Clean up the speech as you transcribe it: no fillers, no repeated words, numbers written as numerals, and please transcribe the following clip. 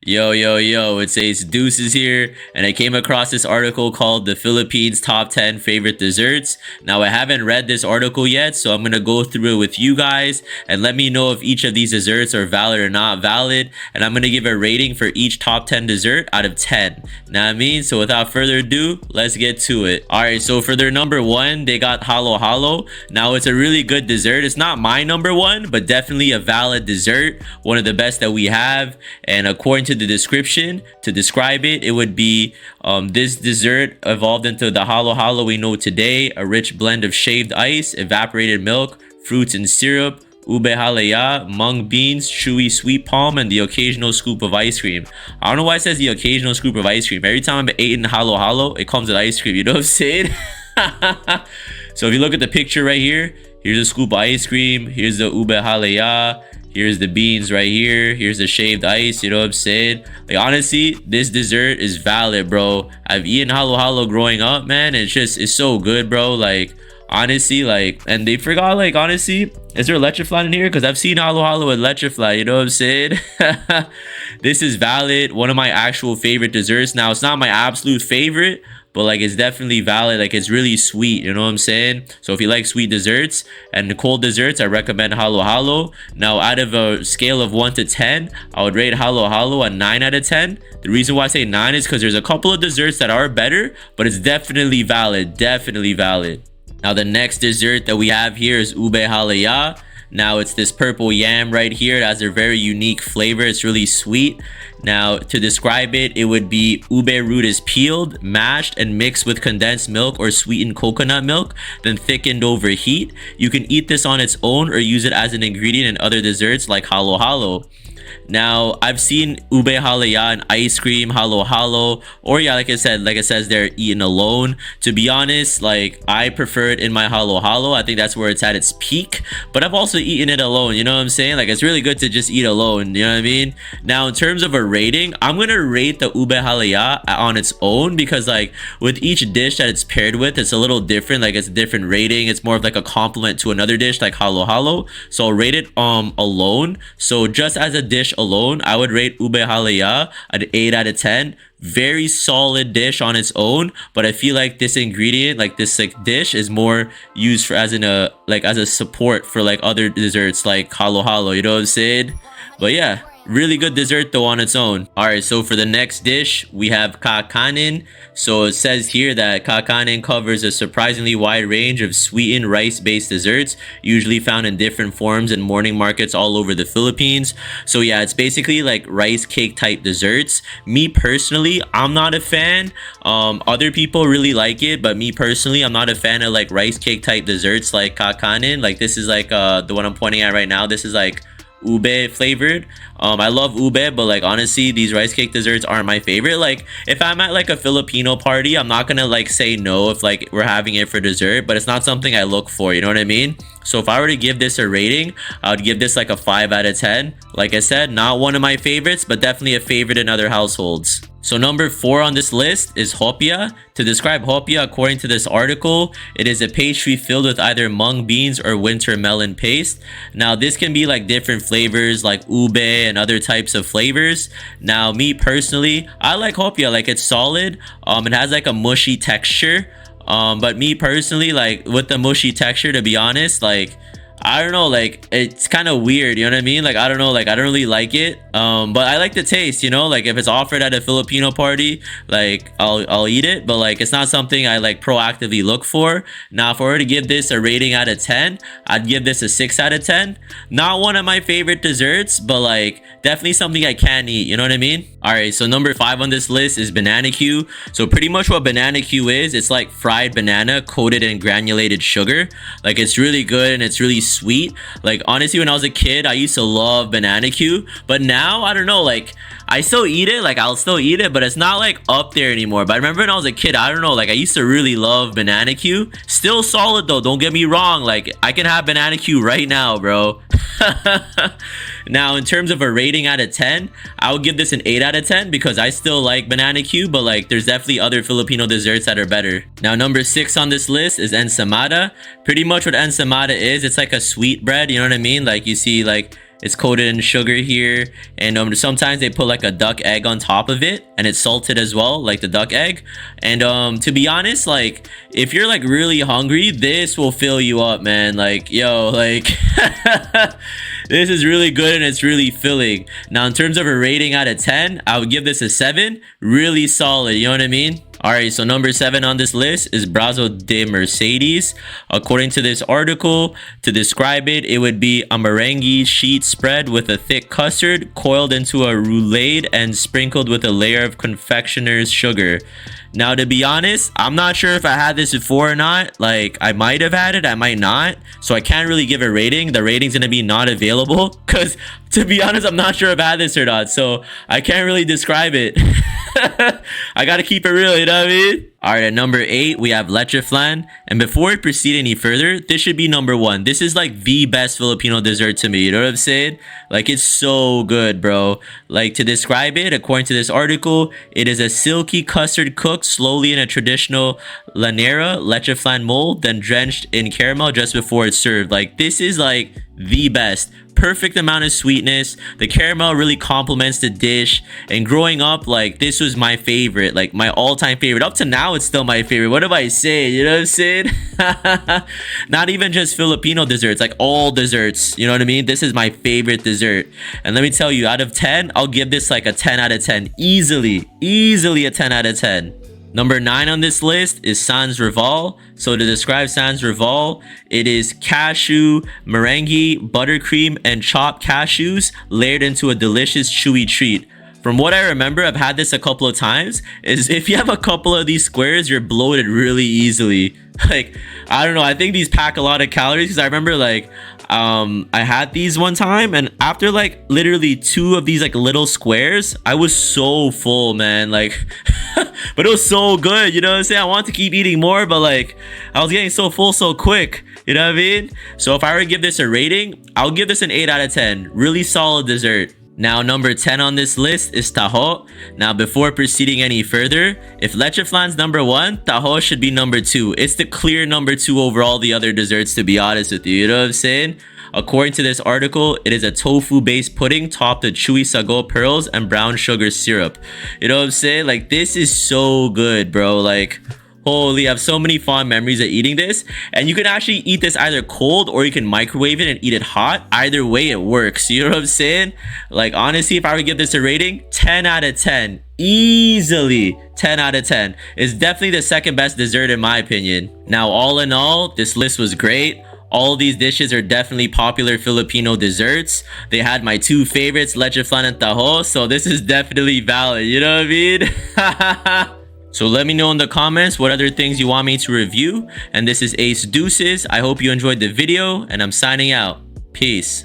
Yo, yo, yo, it's Deuces here, and I came across this article called The Philippines Top 10 Favorite Desserts. Now, I haven't read this article yet, so I'm gonna go through it with you guys, and let me know if each of these desserts are valid or not valid, and I'm gonna give a rating for each top 10 dessert out of 10. Know what I mean? So without further ado, let's get to it. Alright, so for their number one, they got Halo Halo. Now, it's a really good dessert. It's not my number one, but definitely a valid dessert, one of the best that we have, and according to the description to describe it, it would be this dessert evolved into the Halo Halo we know today, a rich blend of shaved ice, evaporated milk, fruits and syrup, Ube Halaya, mung beans, chewy sweet palm, and the occasional scoop of ice cream. I don't know why it says the occasional scoop of ice cream. Every time I've eaten Halo Halo, it comes with ice cream. You know what I'm saying? So if you look at the picture right here, here's a scoop of ice cream. Here's the Ube Halaya. Here's the beans right here. Here's the shaved ice. You know what I'm saying? Like, honestly, this dessert is valid, bro. I've eaten Halo Halo growing up, man. It's so good, bro. Like, honestly, like, and they forgot, like, honestly, is there Leche Flan in here? Because I've seen Halo Halo with Leche Flan. You know what I'm saying? This is valid. One of my actual favorite desserts. Now, it's not my absolute favorite, but like it's definitely valid. Like it's really sweet, you know what I'm saying? So if you like sweet desserts and cold desserts, I recommend Halo Halo. Now, out of a scale of 1 to 10, I would rate Halo Halo a 9 out of 10. The reason why I say 9 is because there's a couple of desserts that are better, but it's definitely valid. Now, the next dessert that we have here is Ube Halaya. Now, it's this purple yam right here. It has a very unique flavor. It's really sweet. Now, to describe it, it would be ube root is peeled, mashed, and mixed with condensed milk or sweetened coconut milk, then thickened over heat. You can eat this on its own or use it as an ingredient in other desserts like Halo Halo. Now, I've seen Ube Halaya and ice cream, Halo Halo, or yeah, like I said, like it says they're eaten alone. To be honest, like I prefer it in my Halo Halo. I think that's where it's at its peak, but I've also eaten it alone. You know what I'm saying? Like it's really good to just eat alone. You know what I mean? Now, in terms of a rating, I'm gonna rate the Ube Halaya on its own because like with each dish that it's paired with, it's a little different. Like it's a different rating. It's more of like a compliment to another dish like Halo Halo. So I'll rate it alone. So just as a dish alone, I would rate Ube Halaya an 8 out of 10. Very solid dish on its own, but I feel like this ingredient, like this like dish, is more used for as a support for like other desserts like Halo Halo. You know what I'm saying? But yeah, really good dessert though on its own. All right, so for the next dish, we have Kakanin. So it says here that Kakanin covers a surprisingly wide range of sweetened rice-based desserts, usually found in different forms in morning markets all over the Philippines. So yeah, it's basically like rice cake type desserts. Me personally, I'm not a fan. Other people really like it, but me personally, I'm not a fan of like rice cake type desserts like Kakanin. Like this is like the one I'm pointing at right now. This is like ube flavored. I love ube, but like honestly, these rice cake desserts aren't my favorite. Like if I'm at like a Filipino party, I'm not gonna like say no if like we're having it for dessert, but it's not something I look for, you know what I mean? So if I were to give this a rating, I would give this like a 5 out of 10. Like I said, not one of my favorites, but definitely a favorite in other households. So number 4 on this list is Hopia. To describe Hopia, according to this article, it is a pastry filled with either mung beans or winter melon paste. Now, this can be like different flavors like ube and other types of flavors. Now, me personally, I like Hopia. Like it's solid. It has like a mushy texture. But me personally, like with the mushy texture, to be honest, like I don't know, like it's kind of weird, you know what I mean? Like I don't know, like I don't really like it. But I like the taste, you know, like if it's offered at a Filipino party, like I'll eat it, but like it's not something I like proactively look for. Now, if I were to give this a rating out of 10, I'd give this a 6 out of 10. Not one of my favorite desserts, but like definitely something I can eat, you know what I mean? All right, so number 5 on this list is banana Q. So pretty much what banana Q is, it's like fried banana coated in granulated sugar. Like it's really good and it's really sweet. Like honestly, when I was a kid, I used to love banana Q, but now I don't know, like I still eat it, like I'll still eat it, but it's not like up there anymore. But I remember when I was a kid, I don't know, like I used to really love banana Q. Still solid though, don't get me wrong, like I can have banana Q right now, bro. Now, in terms of a rating out of 10, I would give this an 8 out of 10 because I still like banana Q, but like there's definitely other Filipino desserts that are better. Now, number 6 on this list is Ensaymada. Pretty much what Ensaymada is, it's like a sweet bread, you know what I mean? Like you see like It's coated in sugar here, and sometimes they put like a duck egg on top of it, and it's salted as well, like the duck egg. And to be honest, like if you're like really hungry, this will fill you up, man. Like, yo, like this is really good and it's really filling. Now, in terms of a rating out of 10, I would give this a 7. Really solid, you know what I mean? Alright, so number 7 on this list is Brazo de Mercedes. According to this article, to describe it, it would be a meringue sheet spread with a thick custard, coiled into a roulade and sprinkled with a layer of confectioner's sugar. Now, to be honest, I'm not sure if I had this before or not. Like, I might have had it, I might not. So I can't really give a rating. The rating's gonna be not available because, to be honest, I'm not sure if I had this or not. So I can't really describe it. I gotta keep it real, you know what I mean? Alright, at number 8, we have Leche Flan. And before we proceed any further, this should be number 1. This is like the best Filipino dessert to me, you know what I'm saying? Like, it's so good, bro. Like, to describe it, according to this article, it is a silky custard cooked slowly in a traditional lanera, Leche Flan mold, then drenched in caramel just before it's served. Like, this is like the best. Perfect amount of sweetness. The caramel really complements the dish, and growing up, like, this was my favorite, like my all-time favorite. Up to now, it's still my favorite. What do I say? You know what I'm saying? Not even just Filipino desserts, like all desserts, you know what I mean? This is my favorite dessert. And let me tell you, out of 10, I'll give this like a 10 out of 10. Easily a 10 out of 10. Number 9 on this list is Sans Rival. So to describe Sans Rival, it is cashew, meringue, buttercream, and chopped cashews layered into a delicious chewy treat. From what I remember, I've had this a couple of times, is if you have a couple of these squares, you're bloated really easily. Like, I don't know, I think these pack a lot of calories because I remember like I had these one time, and after like literally 2 of these like little squares, I was so full, man. Like but it was so good, you know what I'm saying? I wanted to keep eating more, but like I was getting so full so quick, you know what I mean? So if I were to give this a rating, I'll give this an 8 out of 10. Really solid dessert. Now, number 10 on this list is Taho. Now, before proceeding any further, if Leche Flan's number 1, Taho should be number 2. It's the clear number 2 over all the other desserts, to be honest with you. You know what I'm saying? According to this article, it is a tofu-based pudding topped with chewy sago pearls and brown sugar syrup. You know what I'm saying? Like, this is so good, bro. Like, holy, I have so many fond memories of eating this. And you can actually eat this either cold or you can microwave it and eat it hot. Either way, it works. You know what I'm saying? Like, honestly, if I were to give this a rating, 10 out of 10. Easily 10 out of 10. It's definitely the second best dessert in my opinion. Now, all in all, this list was great. All these dishes are definitely popular Filipino desserts. They had my 2 favorites, Leche Flan and Taho. So this is definitely valid. You know what I mean? So let me know in the comments what other things you want me to review. And this is Ace Deuces. I hope you enjoyed the video, and I'm signing out. Peace.